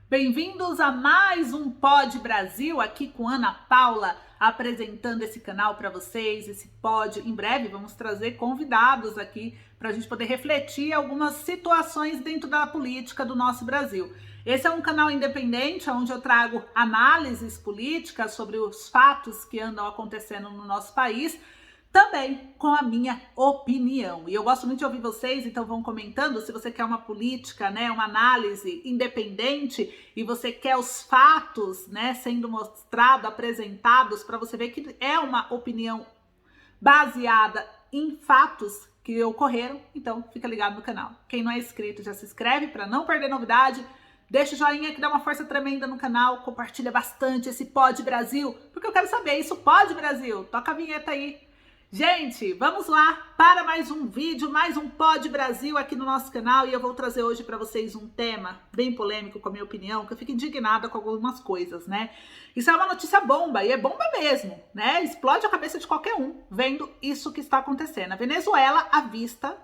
Bem-vindos a mais um Pod Brasil, aqui com Ana Paula, apresentando esse canal para vocês, esse pod. Em breve vamos trazer convidados aqui para a gente poder refletir algumas situações dentro da política do nosso Brasil. Esse é um canal independente, onde eu trago análises políticas sobre os fatos que andam acontecendo no nosso país, também com a minha opinião. E eu gosto muito de ouvir vocês, então vão comentando se você quer uma política, né, uma análise independente e você quer os fatos, né, sendo mostrados, apresentados, para você ver que é uma opinião baseada em fatos que ocorreram. Então fica ligado no canal. Quem não é inscrito já se inscreve para não perder novidade. Deixa o joinha que dá uma força tremenda no canal, compartilha bastante esse Pod Brasil, porque eu quero saber, isso pode, Brasil? Toca a vinheta aí. Gente, vamos lá para mais um vídeo, mais um Pod Brasil aqui no nosso canal, e eu vou trazer hoje para vocês um tema bem polêmico, com a minha opinião, que eu fico indignada com algumas coisas, né? Isso é uma notícia bomba, e é bomba mesmo, né? Explode a cabeça de qualquer um vendo isso que está acontecendo. A Venezuela à vista,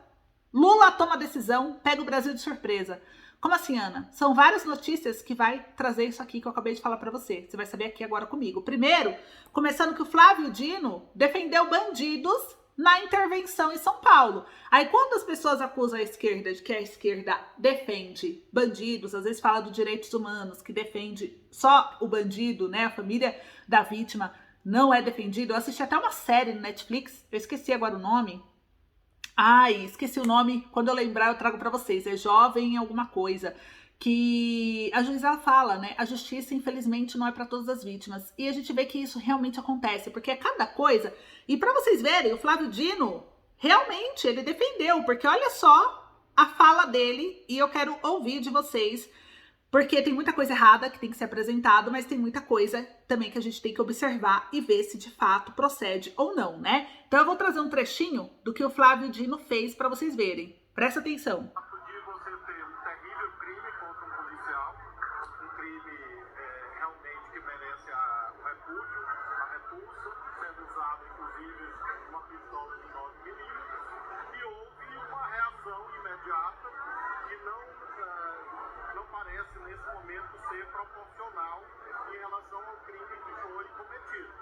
Lula toma decisão, pega o Brasil de surpresa. Como assim, Ana? São várias notícias que vai trazer isso aqui que eu acabei de falar para você. Você vai saber aqui agora comigo. Primeiro, começando que o Flávio Dino defendeu bandidos na intervenção em São Paulo. Aí quando as pessoas acusam a esquerda de que a esquerda defende bandidos, às vezes fala dos direitos humanos, que defende só o bandido, né? A família da vítima não é defendida. Eu assisti até uma série no Netflix, eu esqueci agora o nome. Ai, esqueci o nome, quando eu lembrar eu trago para vocês, é Jovem alguma coisa, que a juíza ela fala, né, a justiça infelizmente não é para todas as vítimas, e a gente vê que isso realmente acontece, porque é cada coisa, e para vocês verem, o Flávio Dino, realmente, ele defendeu, porque olha só a fala dele, e eu quero ouvir de vocês, porque tem muita coisa errada que tem que ser apresentado, mas tem muita coisa também que a gente tem que observar e ver se de fato procede ou não, né? Então eu vou trazer um trechinho do que o Flávio Dino fez para vocês verem. Presta atenção. De você ter um terrível crime contra um policial, um crime realmente que merece o repúdio, a repulsa, sendo usado inclusive uma pistola de 9 mm, e houve uma reação imediata que não parece nesse momento ser proporcional em relação ao crime que foi cometido.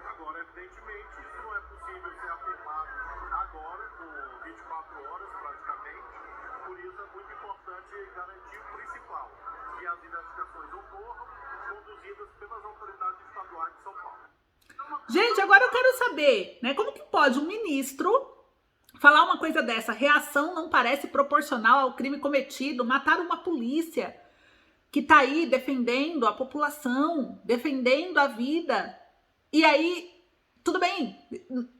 Agora, evidentemente, isso não é possível ser afirmado agora, por 24 horas praticamente, por isso é muito importante garantir o principal, que as investigações ocorram, conduzidas pelas autoridades estaduais de São Paulo. Gente, agora eu quero saber, né, como que pode um ministro falar uma coisa dessa? Reação não parece proporcional ao crime cometido, matar uma polícia que tá aí defendendo a população, defendendo a vida. E aí, tudo bem,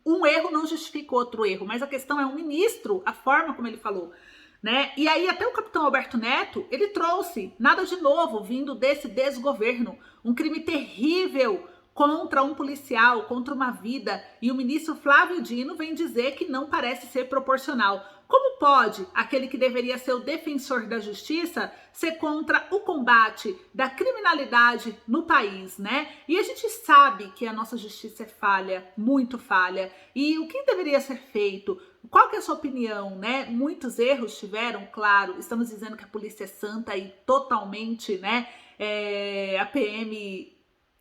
um erro não justifica outro erro, mas a questão é um ministro, a forma como ele falou, né? E aí até o capitão Alberto Neto, ele trouxe nada de novo vindo desse desgoverno, um crime terrível contra um policial, contra uma vida, e o ministro Flávio Dino vem dizer que não parece ser proporcional. Como pode aquele que deveria ser o defensor da justiça ser contra o combate da criminalidade no país, né? E a gente sabe que a nossa justiça é falha, muito falha. E o que deveria ser feito? Qual que é a sua opinião, né? Muitos erros tiveram, claro. Estamos dizendo que a polícia é santa e totalmente, né? A PM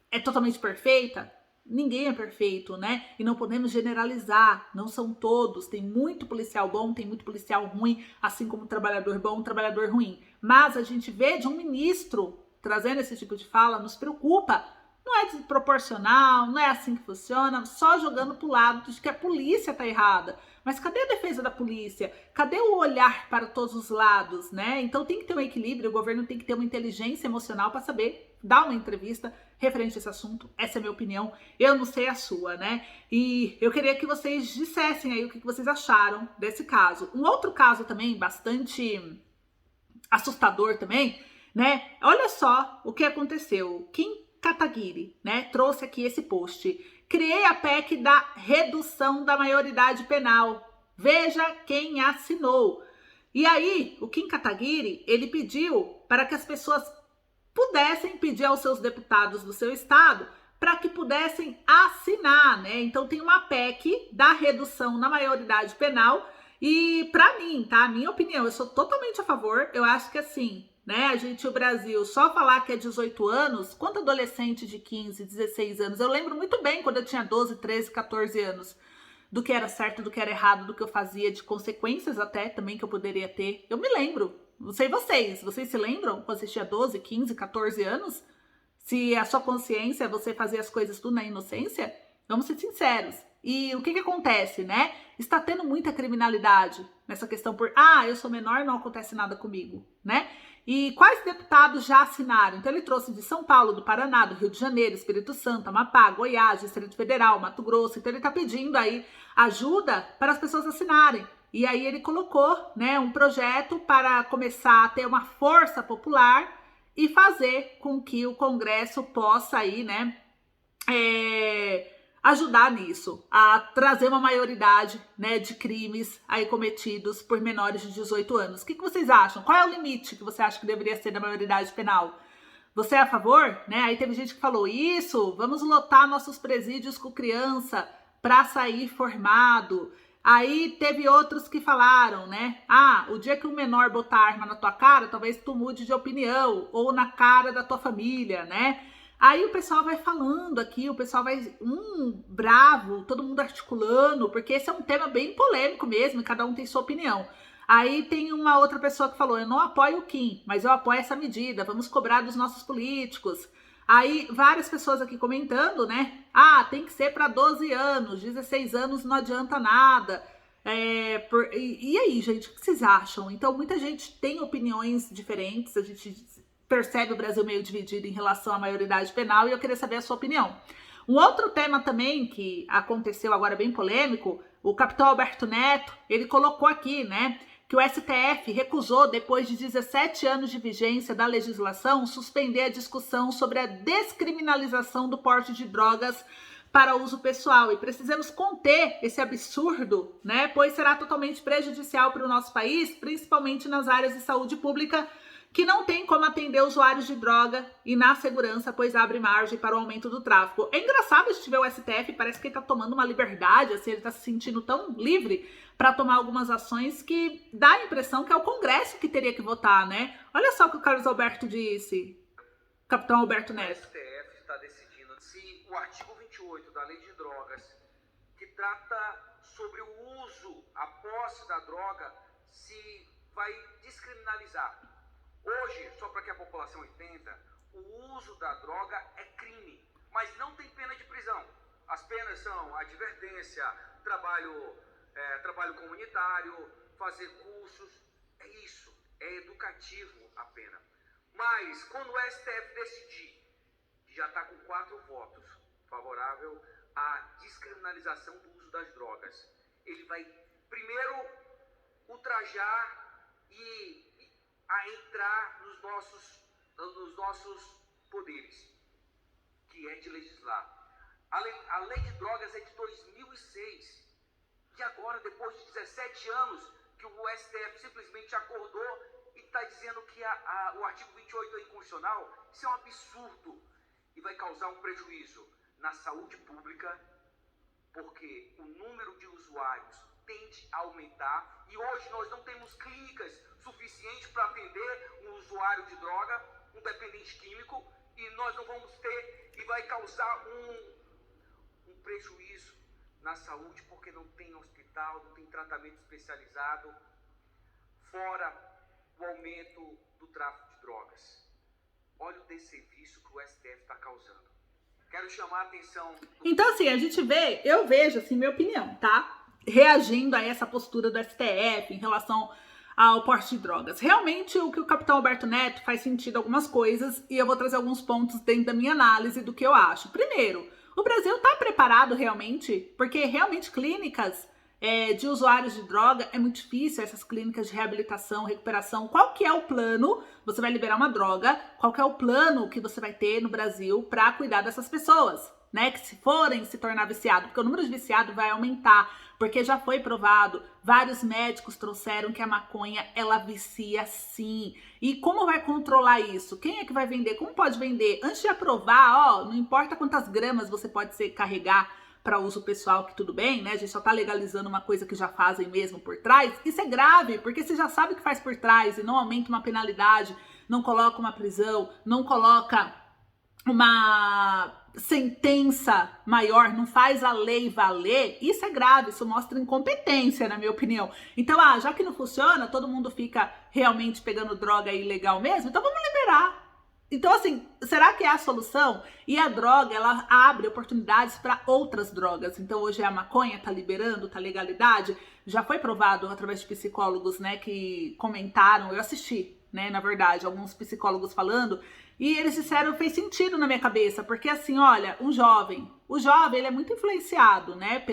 é totalmente perfeita? Ninguém é perfeito, né? E não podemos generalizar, não são todos. Tem muito policial bom, tem muito policial ruim, assim como trabalhador bom, trabalhador ruim. Mas a gente vê de um ministro trazendo esse tipo de fala, nos preocupa. Não é desproporcional, não é assim que funciona, só jogando pro lado de que a polícia tá errada. Mas cadê a defesa da polícia? Cadê o olhar para todos os lados, né? Então tem que ter um equilíbrio, o governo tem que ter uma inteligência emocional para saber dar uma entrevista referente a esse assunto. Essa é a minha opinião, eu não sei a sua, né? E eu queria que vocês dissessem aí o que vocês acharam desse caso. Um outro caso também, bastante assustador também, né? Olha só o que aconteceu. Kim Kataguiri, né, trouxe aqui esse post. Criei a PEC da redução da maioridade penal. Veja quem assinou. E aí, o Kim Kataguiri, ele pediu para que as pessoas pudessem pedir aos seus deputados do seu estado para que pudessem assinar, né? Então tem uma PEC da redução na maioridade penal e para mim, tá? Minha opinião, eu sou totalmente a favor. Eu acho que assim, né? O Brasil, só falar que é 18 anos, quanto adolescente de 15, 16 anos? Eu lembro muito bem quando eu tinha 12, 13, 14 anos, do que era certo, do que era errado, do que eu fazia, de consequências até também que eu poderia ter. Eu me lembro. Não sei vocês se lembram quando você tinha 12, 15, 14 anos? Se a sua consciência é você fazer as coisas tudo na inocência? Vamos ser sinceros. E o que acontece, né? Está tendo muita criminalidade nessa questão por, eu sou menor, não acontece nada comigo, né? E quais deputados já assinaram? Então ele trouxe de São Paulo, do Paraná, do Rio de Janeiro, Espírito Santo, Amapá, Goiás, Distrito Federal, Mato Grosso. Então ele está pedindo aí ajuda para as pessoas assinarem. E aí ele colocou, né, um projeto para começar a ter uma força popular e fazer com que o Congresso possa aí, né, ajudar nisso, a trazer uma maioridade, né, de crimes aí cometidos por menores de 18 anos. O que vocês acham? Qual é o limite que você acha que deveria ser da maioridade penal? Você é a favor? Né? Aí teve gente que falou isso, vamos lotar nossos presídios com criança para sair formado. Aí teve outros que falaram, né? O dia que um menor botar arma na tua cara, talvez tu mude de opinião, ou na cara da tua família, né? Aí o pessoal vai falando aqui, o pessoal vai, bravo, todo mundo articulando, porque esse é um tema bem polêmico mesmo, e cada um tem sua opinião. Aí tem uma outra pessoa que falou, eu não apoio o Kim, mas eu apoio essa medida, vamos cobrar dos nossos políticos. Aí várias pessoas aqui comentando, né? Tem que ser para 12 anos, 16 anos não adianta nada. E aí, gente, o que vocês acham? Então, muita gente tem opiniões diferentes, a gente percebe o Brasil meio dividido em relação à maioridade penal e eu queria saber a sua opinião. Um outro tema também que aconteceu agora bem polêmico, o capitão Alberto Neto, ele colocou aqui, né, que o STF recusou, depois de 17 anos de vigência da legislação, suspender a discussão sobre a descriminalização do porte de drogas para uso pessoal. E precisamos conter esse absurdo, né, pois será totalmente prejudicial para o nosso país, principalmente nas áreas de saúde pública, que não tem como atender usuários de droga e na segurança, pois abre margem para o aumento do tráfico. É engraçado se tiver o STF, parece que ele está tomando uma liberdade, assim, ele está se sentindo tão livre para tomar algumas ações que dá a impressão que é o Congresso que teria que votar, né? Olha só o que o Carlos Alberto disse, capitão Alberto Neto. O STF está decidindo se o artigo 28 da Lei de Drogas, que trata sobre o uso, a posse da droga, se vai descriminalizar. Hoje, só para que a população entenda, o uso da droga é crime, mas não tem pena de prisão. As penas são advertência, trabalho comunitário, fazer cursos, é isso, é educativo a pena. Mas quando o STF decidir, já está com 4 votos favorável à descriminalização do uso das drogas, ele vai primeiro ultrajar e a entrar nos nossos poderes, que é de legislar. A lei de drogas é de 2006. E agora, depois de 17 anos, que o STF simplesmente acordou e está dizendo que o artigo 28 é inconstitucional, isso é um absurdo. E vai causar um prejuízo na saúde pública, porque o número de usuários tende a aumentar. E hoje nós não temos clínicas suficiente para atender um usuário de droga, um dependente químico, e nós não vamos ter, e vai causar um prejuízo na saúde, porque não tem hospital, não tem tratamento especializado, fora o aumento do tráfico de drogas. Olha o desserviço que o STF está causando. Quero chamar a atenção... Então, assim, eu vejo, assim, minha opinião, tá? Reagindo a essa postura do STF em relação ao porte de drogas. Realmente, o que o capitão Alberto Neto faz sentido algumas coisas e eu vou trazer alguns pontos dentro da minha análise do que eu acho. Primeiro, o Brasil está preparado realmente, porque realmente clínicas de usuários de droga é muito difícil, essas clínicas de reabilitação, recuperação. Qual que é o plano? Você vai liberar uma droga, qual que é o plano que você vai ter no Brasil para cuidar dessas pessoas, né? Que se forem se tornar viciado, porque o número de viciados vai aumentar, porque já foi provado, vários médicos trouxeram que a maconha, ela vicia sim. E como vai controlar isso? Quem é que vai vender? Como pode vender? Antes de aprovar, não importa quantas gramas você pode carregar para uso pessoal, que tudo bem, né? A gente só tá legalizando uma coisa que já fazem mesmo por trás. Isso é grave, porque você já sabe o que faz por trás e não aumenta uma penalidade não coloca uma prisão, não coloca uma sentença maior, não faz a lei valer, isso é grave, isso mostra incompetência, na minha opinião. Então, já que não funciona, todo mundo fica realmente pegando droga ilegal mesmo, então vamos liberar. Então, assim, será que é a solução? E a droga, ela abre oportunidades para outras drogas. Então, hoje a maconha tá liberando, tá legalidade. Já foi provado através de psicólogos, né, que comentaram, eu assisti, né, na verdade, alguns psicólogos falando, e eles disseram, fez sentido na minha cabeça, porque assim, olha, o jovem, ele é muito influenciado, né,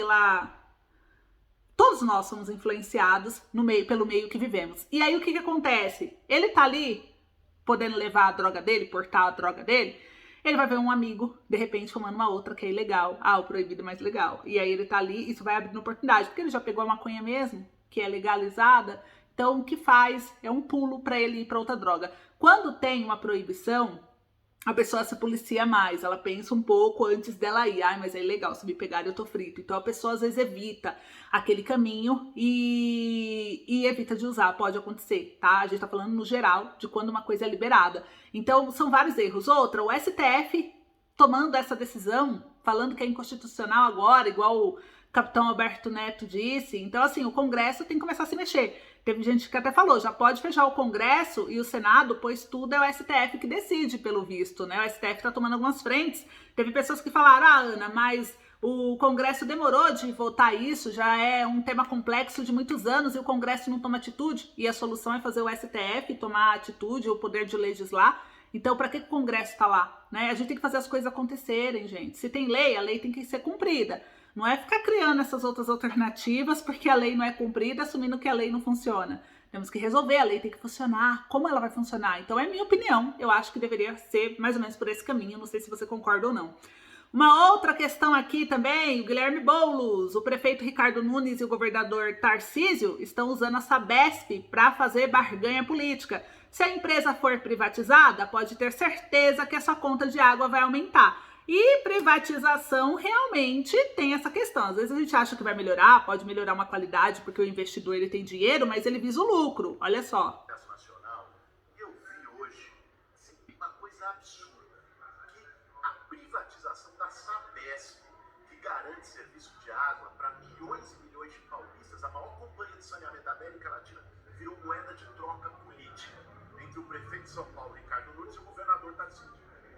todos nós somos influenciados pelo meio que vivemos. E aí, o que acontece? Ele tá ali, podendo levar a droga dele, portar a droga dele, ele vai ver um amigo, de repente, fumando uma outra que é ilegal. O proibido é mais legal. E aí ele tá ali, isso vai abrindo oportunidade, porque ele já pegou a maconha mesmo, que é legalizada. Então, o que faz é um pulo para ele ir para outra droga. Quando tem uma proibição, a pessoa se policia mais, ela pensa um pouco antes dela ir. Mas é ilegal, se me pegar eu tô frito. Então a pessoa às vezes evita aquele caminho e evita de usar, pode acontecer, tá? A gente tá falando no geral de quando uma coisa é liberada. Então são vários erros. Outra, o STF tomando essa decisão, falando que é inconstitucional agora, igual o capitão Alberto Neto disse. Então assim, o Congresso tem que começar a se mexer. Teve gente que até falou, já pode fechar o Congresso e o Senado, pois tudo é o STF que decide, pelo visto, né? O STF tá tomando algumas frentes. Teve pessoas que falaram, Ana, mas o Congresso demorou de votar isso, já é um tema complexo de muitos anos e o Congresso não toma atitude. E a solução é fazer o STF tomar atitude, o poder de legislar. Então, para que o Congresso tá lá? Né? A gente tem que fazer as coisas acontecerem, gente. Se tem lei, a lei tem que ser cumprida. Não é ficar criando essas outras alternativas porque a lei não é cumprida, assumindo que a lei não funciona. Temos que resolver, a lei tem que funcionar. Como ela vai funcionar? Então, é minha opinião. Eu acho que deveria ser mais ou menos por esse caminho. Não sei se você concorda ou não. Uma outra questão aqui também, o Guilherme Boulos, o prefeito Ricardo Nunes e o governador Tarcísio estão usando a Sabesp para fazer barganha política. Se a empresa for privatizada, pode ter certeza que a sua conta de água vai aumentar. E privatização realmente tem essa questão. Às vezes a gente acha que vai melhorar, pode melhorar uma qualidade porque o investidor ele tem dinheiro, mas ele visa o lucro. Olha só. Nacional, eu vi hoje assim, uma coisa absurda, que a privatização da Sabesp, que garante serviço de água para milhões e milhões de paulistas, a maior companhia de saneamento da América Latina, virou moeda de troca política entre o prefeito de São Paulo, Ricardo Nunes, e o governador Tarcísio.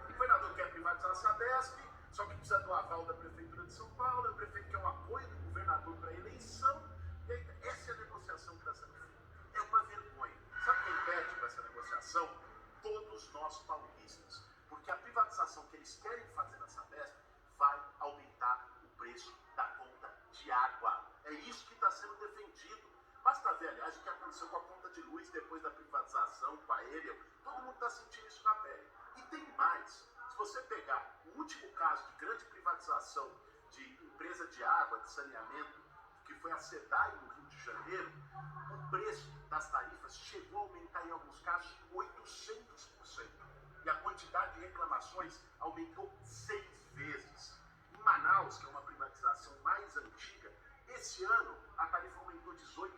O governador quer privatizar a Sabesp, só que precisa do aval da Prefeitura de São Paulo, o prefeito quer o apoio do governador para a eleição, e aí, essa é a negociação que está sendo feita. É uma vergonha. Sabe quem perde para essa negociação? Todos nós paulistas. Porque a privatização que eles querem fazer na Sabesp vai aumentar o preço da conta de água. É isso que está sendo defendido. Basta ver, aliás, o que aconteceu com a conta de luz depois da privatização, com a Enel. Todo mundo está sentindo isso na pele. E tem mais. Se você pegar o último caso de grande privatização de empresa de água, de saneamento, que foi a SEDAI no Rio de Janeiro, o preço das tarifas chegou a aumentar em alguns casos 800%. E a quantidade de reclamações aumentou 6 vezes. Em Manaus, que é uma privatização mais antiga, esse ano a tarifa aumentou 18%,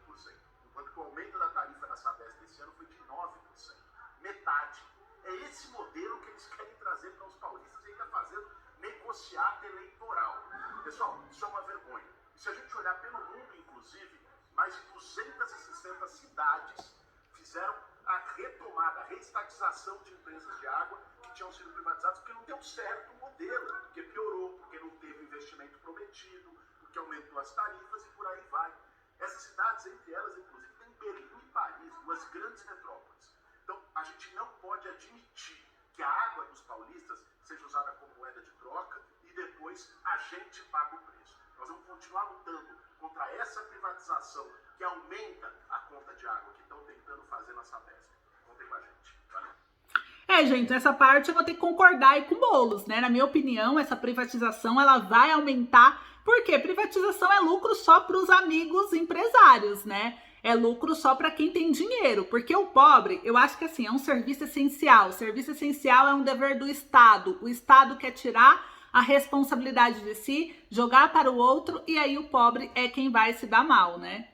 enquanto que o aumento da tarifa da Sabesp esse ano foi de 9%. Metade. É esse modelo que eles querem trazer para os paulistas e ainda fazendo negociata eleitoral. Pessoal, isso é uma vergonha. E se a gente olhar pelo mundo, inclusive, mais de 260 cidades fizeram a retomada, a reestatização de empresas de água que tinham sido privatizadas porque não deu certo o modelo, porque piorou, porque não teve o investimento prometido, porque aumentou as tarifas e por aí vai. Essas cidades, entre elas, inclusive, tem Berlim e Paris, duas grandes metrópoles. Então, a gente não pode admitir que a água dos paulistas seja usada como moeda de troca e depois a gente paga o preço. Nós vamos continuar lutando contra essa privatização que aumenta a conta de água que estão tentando fazer na Sabesp. Contem com a gente. Valeu. Gente, essa parte eu vou ter que concordar aí com o Boulos, né? Na minha opinião, essa privatização, ela vai aumentar, porque privatização é lucro só para os amigos empresários, né? É lucro só para quem tem dinheiro, porque o pobre, eu acho que assim, é um serviço essencial. O serviço essencial é um dever do Estado. O Estado quer tirar a responsabilidade de si, jogar para o outro, e aí o pobre é quem vai se dar mal, né?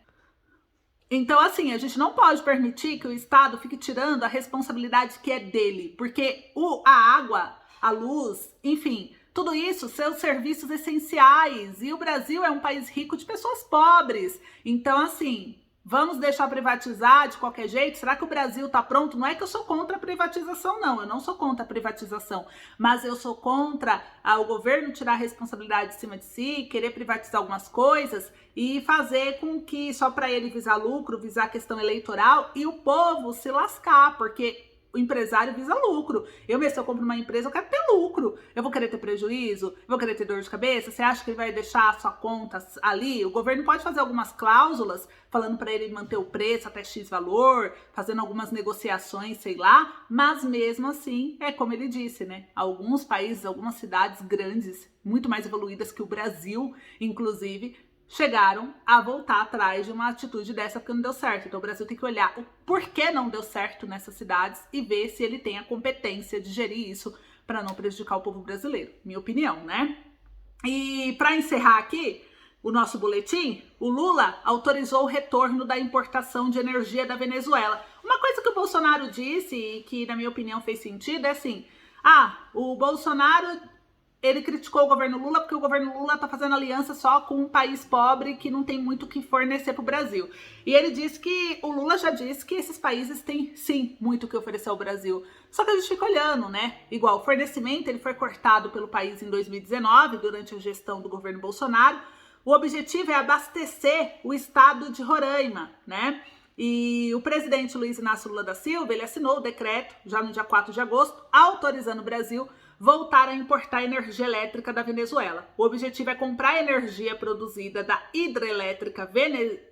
Então, assim, a gente não pode permitir que o Estado fique tirando a responsabilidade que é dele, porque a água, a luz, enfim, tudo isso são serviços essenciais, e o Brasil é um país rico de pessoas pobres. Então, assim, vamos deixar privatizar de qualquer jeito? Será que o Brasil está pronto? Não é que eu sou contra a privatização, não. Eu não sou contra a privatização. Mas eu sou contra o governo tirar a responsabilidade de cima de si, querer privatizar algumas coisas e fazer com que só para ele visar lucro, visar a questão eleitoral e o povo se lascar, porque o empresário visa lucro. Eu mesmo, se eu compro uma empresa, eu quero ter lucro. Eu vou querer ter prejuízo? Eu vou querer ter dor de cabeça? Você acha que ele vai deixar a sua conta ali? O governo pode fazer algumas cláusulas, falando para ele manter o preço até X valor, fazendo algumas negociações, sei lá, mas mesmo assim, é como ele disse, né? Alguns países, algumas cidades grandes, muito mais evoluídas que o Brasil, inclusive, chegaram a voltar atrás de uma atitude dessa porque não deu certo. Então o Brasil tem que olhar o porquê não deu certo nessas cidades e ver se ele tem a competência de gerir isso para não prejudicar o povo brasileiro. Minha opinião, né? E para encerrar aqui o nosso boletim, o Lula autorizou o retorno da importação de energia da Venezuela. Uma coisa que o Bolsonaro disse e que na minha opinião fez sentido é assim, o Bolsonaro ele criticou o governo Lula porque o governo Lula está fazendo aliança só com um país pobre que não tem muito o que fornecer para o Brasil. E ele disse que, o Lula já disse que esses países têm sim muito o que oferecer ao Brasil. Só que a gente fica olhando, né? Igual, o fornecimento ele foi cortado pelo país em 2019, durante a gestão do governo Bolsonaro. O objetivo é abastecer o estado de Roraima, né? E o presidente Luiz Inácio Lula da Silva, ele assinou o decreto, já no dia 4 de agosto, autorizando o Brasil voltar a importar energia elétrica da Venezuela. O objetivo é comprar energia produzida da hidrelétrica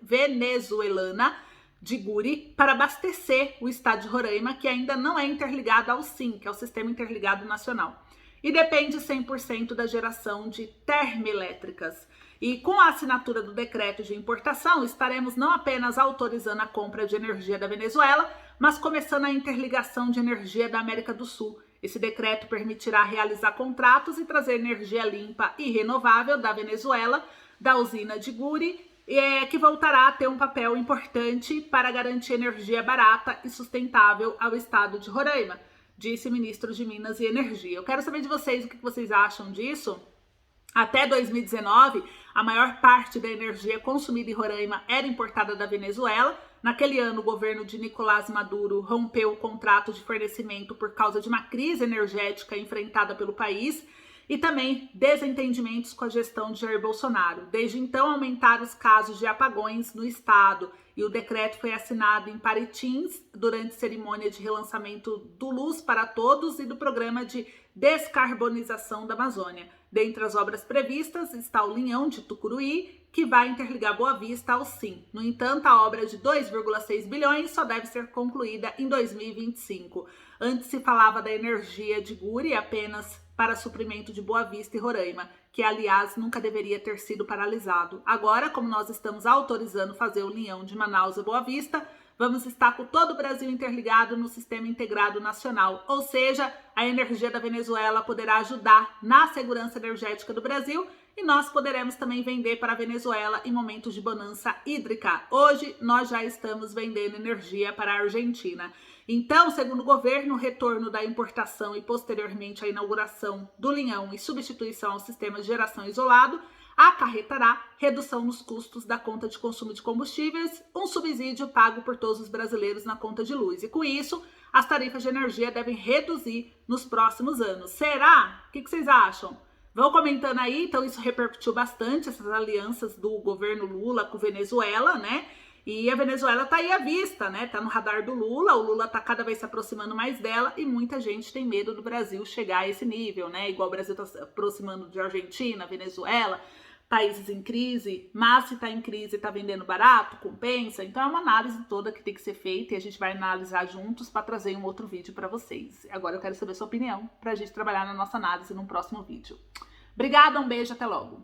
venezuelana de Guri para abastecer o estado de Roraima, que ainda não é interligado ao SIM, que é o Sistema Interligado Nacional, e depende 100% da geração de termoelétricas. E com a assinatura do decreto de importação, estaremos não apenas autorizando a compra de energia da Venezuela, mas começando a interligação de energia da América do Sul. Esse decreto permitirá realizar contratos e trazer energia limpa e renovável da Venezuela, da usina de Guri, que voltará a ter um papel importante para garantir energia barata e sustentável ao estado de Roraima, disse o ministro de Minas e Energia. Eu quero saber de vocês o que vocês acham disso. Até 2019, a maior parte da energia consumida em Roraima era importada da Venezuela. Naquele ano, o governo de Nicolás Maduro rompeu o contrato de fornecimento por causa de uma crise energética enfrentada pelo país e também desentendimentos com a gestão de Jair Bolsonaro. Desde então, aumentaram os casos de apagões no estado e o decreto foi assinado em Paritins durante cerimônia de relançamento do Luz para Todos e do programa de descarbonização da Amazônia. Dentre as obras previstas está o linhão de Tucuruí, que vai interligar Boa Vista ao SIM. No entanto, a obra de 2,6 bilhões só deve ser concluída em 2025. Antes se falava da energia de Guri apenas para suprimento de Boa Vista e Roraima, que, aliás, nunca deveria ter sido paralisado. Agora, como nós estamos autorizando fazer o linhão de Manaus a Boa Vista, vamos estar com todo o Brasil interligado no Sistema Integrado Nacional, ou seja, a energia da Venezuela poderá ajudar na segurança energética do Brasil e nós poderemos também vender para a Venezuela em momentos de bonança hídrica. Hoje, nós já estamos vendendo energia para a Argentina. Então, segundo o governo, o retorno da importação e posteriormente a inauguração do linhão e substituição ao sistema de geração isolado acarretará redução nos custos da conta de consumo de combustíveis, um subsídio pago por todos os brasileiros na conta de luz. E com isso, as tarifas de energia devem reduzir nos próximos anos. Será? O que vocês acham? Vão comentando aí. Então isso repercutiu bastante, essas alianças do governo Lula com Venezuela, né? E a Venezuela tá aí à vista, né? Tá no radar do Lula, o Lula tá cada vez se aproximando mais dela e muita gente tem medo do Brasil chegar a esse nível, né? Igual o Brasil tá se aproximando de Argentina, Venezuela, países em crise, mas se tá em crise e tá vendendo barato, compensa. Então é uma análise toda que tem que ser feita e a gente vai analisar juntos para trazer um outro vídeo para vocês. Agora eu quero saber sua opinião pra gente trabalhar na nossa análise num próximo vídeo. Obrigada, um beijo, até logo!